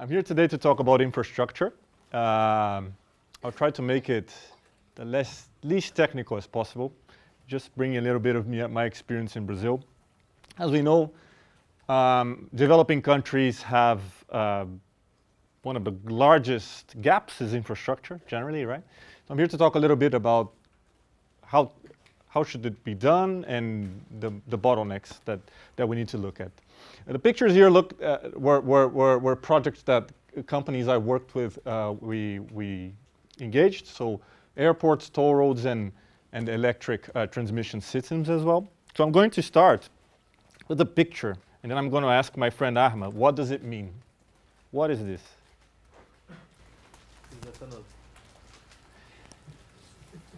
I'm here today to talk about infrastructure. I'll try to make it the least technical as possible, just bring a little bit of my experience in Brazil. As we know, developing countries have one of the largest gaps is infrastructure, generally, right? So I'm here to talk a little bit about how should it be done and the bottlenecks that we need to look at. The pictures here were projects that companies I worked with we engaged. So airports, toll roads, and electric transmission systems as well. So I'm going to start with a picture, and then I'm going to ask my friend Ahmed, what does it mean? What is this?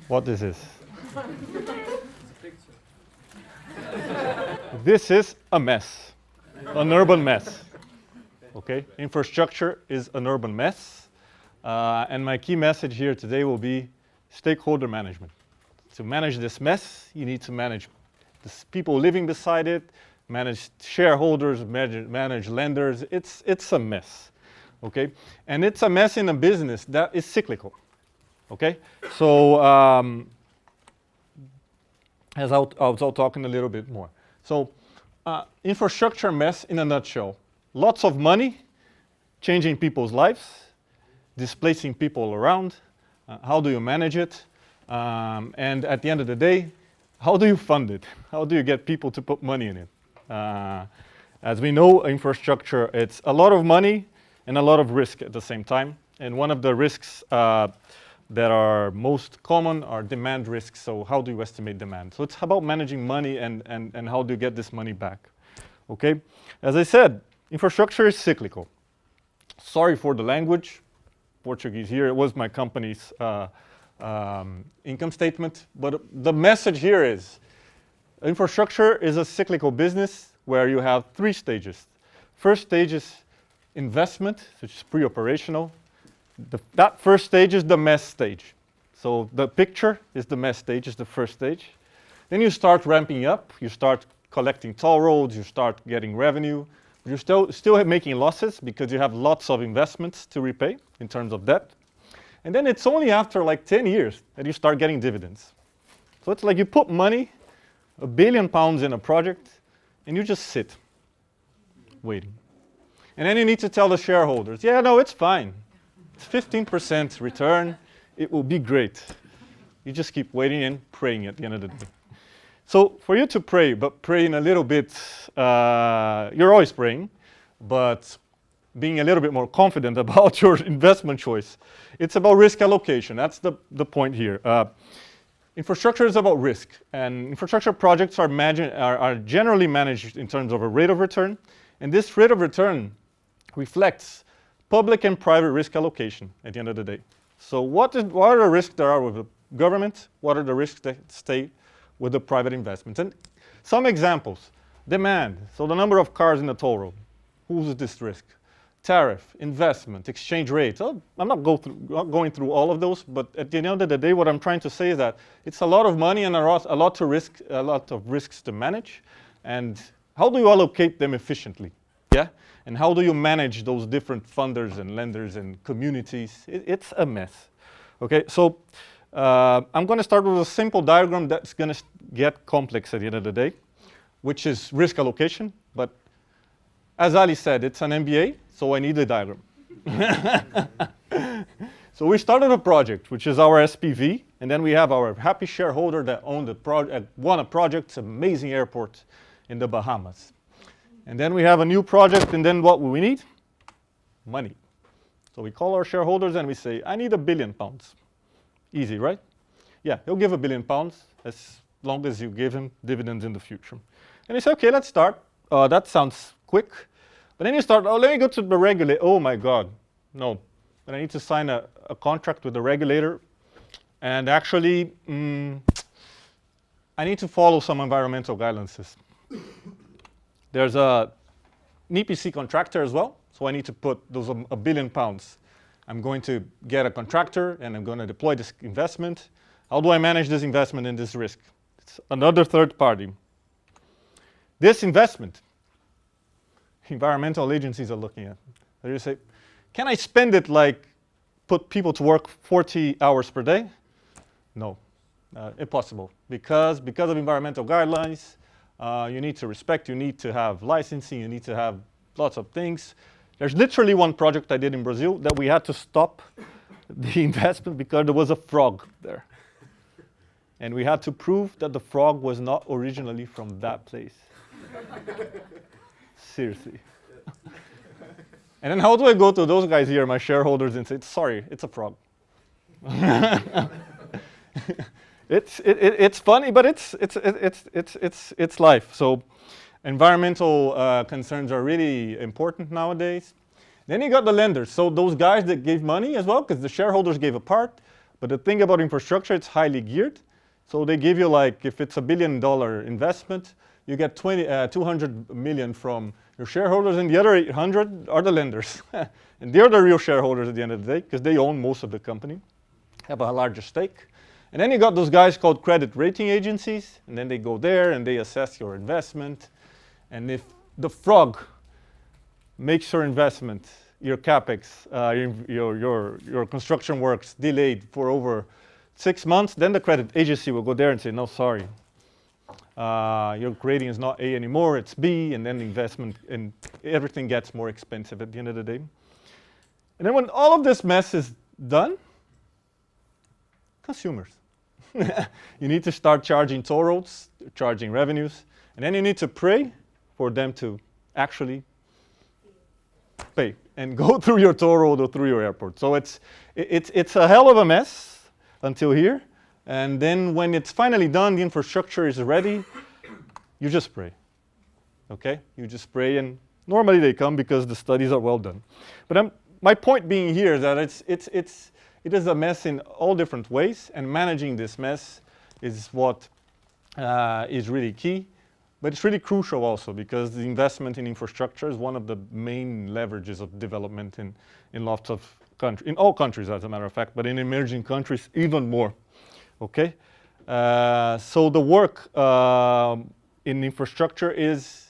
What is this? This is a mess, an urban mess. Okay, infrastructure is an urban mess, and my key message here today will be stakeholder management. To manage this mess, you need to manage the people living beside it, manage shareholders, manage lenders. It's a mess, okay? And it's a mess in a business that is cyclical, okay? So as I'll talk in a little bit more. So infrastructure mess in a nutshell. Lots of money, changing people's lives, displacing people around. How do you manage it? And at the end of the day, how do you fund it? How do you get people to put money in it? As we know, infrastructure, it's a lot of money and a lot of risk at the same time. And one of the risks that are most common are demand risks. So how do you estimate demand? So it's about managing money and how do you get this money back? Okay, as I said, infrastructure is cyclical. Sorry for the language, Portuguese here. It was my company's income statement. But the message here is infrastructure is a cyclical business where you have 3 stages. First stage is investment, which is pre-operational. That first stage is the mess stage. So the picture is the mess stage, is the first stage. Then you start ramping up. You start collecting toll roads. You start getting revenue. You're still making losses because you have lots of investments to repay in terms of debt. And then it's only after like 10 years that you start getting dividends. So it's like you put money, £1 billion in a project, and you just sit, waiting. And then you need to tell the shareholders, yeah, no, it's fine. It's 15% return. It will be great. You just keep waiting and praying at the end of the day. So for you to pray, but praying a little bit, you're always praying, but being a little bit more confident about your investment choice. It's about risk allocation. That's the point here. Infrastructure is about risk, and infrastructure projects are generally managed in terms of a rate of return, and this rate of return reflects public and private risk allocation at the end of the day. So what are the risks there are with the government? What are the risks that stay with the private investments? And some examples. Demand, so the number of cars in the toll road. Who's this risk? Tariff, investment, exchange rate. So I'm not going through all of those, but at the end of the day, what I'm trying to say is that it's a lot of money and a lot of risks to manage. And how do you allocate them efficiently? Yeah? And how do you manage those different funders and lenders and communities? It's a mess. Okay, so I'm going to start with a simple diagram that's going to get complex at the end of the day, which is risk allocation. But as Ali said, it's an MBA, so I need a diagram. So we started a project, which is our SPV, and then we have our happy shareholder that won a project, it's an amazing airport in the Bahamas. And then we have a new project, and then what we need? Money. So we call our shareholders and we say, I need £1 billion. Easy, right? Yeah, he'll give £1 billion as long as you give him dividends in the future. And he said, okay, let's start. That sounds quick. But then you start, let me go to the regulator. Oh my God, no. But I need to sign a contract with the regulator. And actually, I need to follow some environmental guidelines. There's an EPC contractor as well. So I need to put those £1 billion. I'm going to get a contractor and I'm going to deploy this investment. How do I manage this investment and this risk? It's another third party. This investment, environmental agencies are looking at. They say, Can I spend it like put people to work 40 hours per day? No, impossible. Because of environmental guidelines, you need to respect, you need to have licensing, you need to have lots of things. There's literally one project I did in Brazil that we had to stop the investment because there was a frog there. And we had to prove that the frog was not originally from that place. Seriously. And then how do I go to those guys here, my shareholders, and say, sorry, it's a frog. It's funny, but it's life. So environmental concerns are really important nowadays. Then you got the lenders. So those guys that gave money as well, because the shareholders gave a part. But the thing about infrastructure, it's highly geared. So they give you like, if it's $1 billion investment, you get 200 million from your shareholders, and the other 800 are the lenders. And they're the real shareholders at the end of the day, because they own most of the company, have a larger stake. And then you got those guys called credit rating agencies, and then they go there and they assess your investment. And if the frog makes your investment, your capex, your construction works delayed for over 6 months, then the credit agency will go there and say, no, sorry. Your rating is not A anymore, it's B, and then the investment and everything gets more expensive at the end of the day. And then when all of this mess is done, consumers. You need to start charging toll roads, charging revenues, and then you need to pray for them to actually pay and go through your toll road or through your airport. So it's a hell of a mess until here. And then when it's finally done, the infrastructure is ready, you just pray. Okay? You just pray, and normally they come because the studies are well done. But my point being here is that it is a mess in all different ways, and managing this mess is what is really key. But it's really crucial also because the investment in infrastructure is one of the main leverages of development in lots of countries, in all countries as a matter of fact, but in emerging countries even more. Okay? So the work in infrastructure is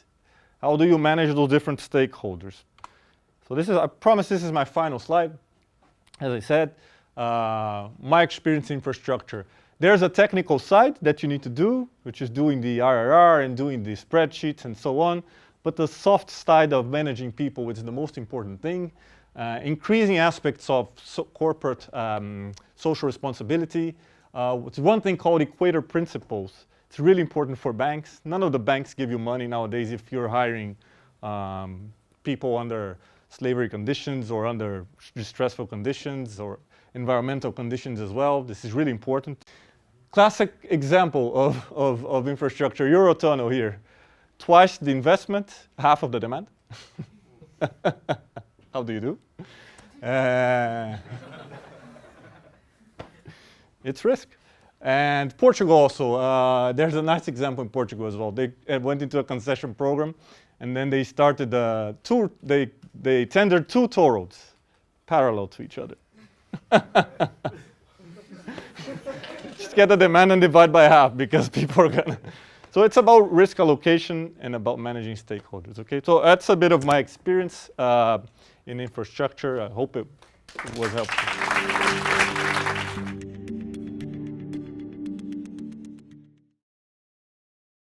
how do you manage those different stakeholders? So this is, I promise this is my final slide. As I said, my experience in infrastructure. There's a technical side that you need to do, which is doing the IRR and doing the spreadsheets and so on. But the soft side of managing people, which is the most important thing, increasing aspects of corporate social responsibility. It's one thing called equator principles. It's really important for banks. None of the banks give you money nowadays if you're hiring people under slavery conditions or under distressful conditions or environmental conditions as well. This is really important. Classic example of infrastructure, Eurotunnel here. Twice the investment, half of the demand. How do you do? It's risk. And Portugal also, there's a nice example in Portugal as well. They went into a concession program, and then they started they tendered 2 toll roads parallel to each other. Just get the demand and divide by half because people are gonna. So it's about risk allocation and about managing stakeholders. Okay, so that's a bit of my experience in infrastructure. I hope it was helpful.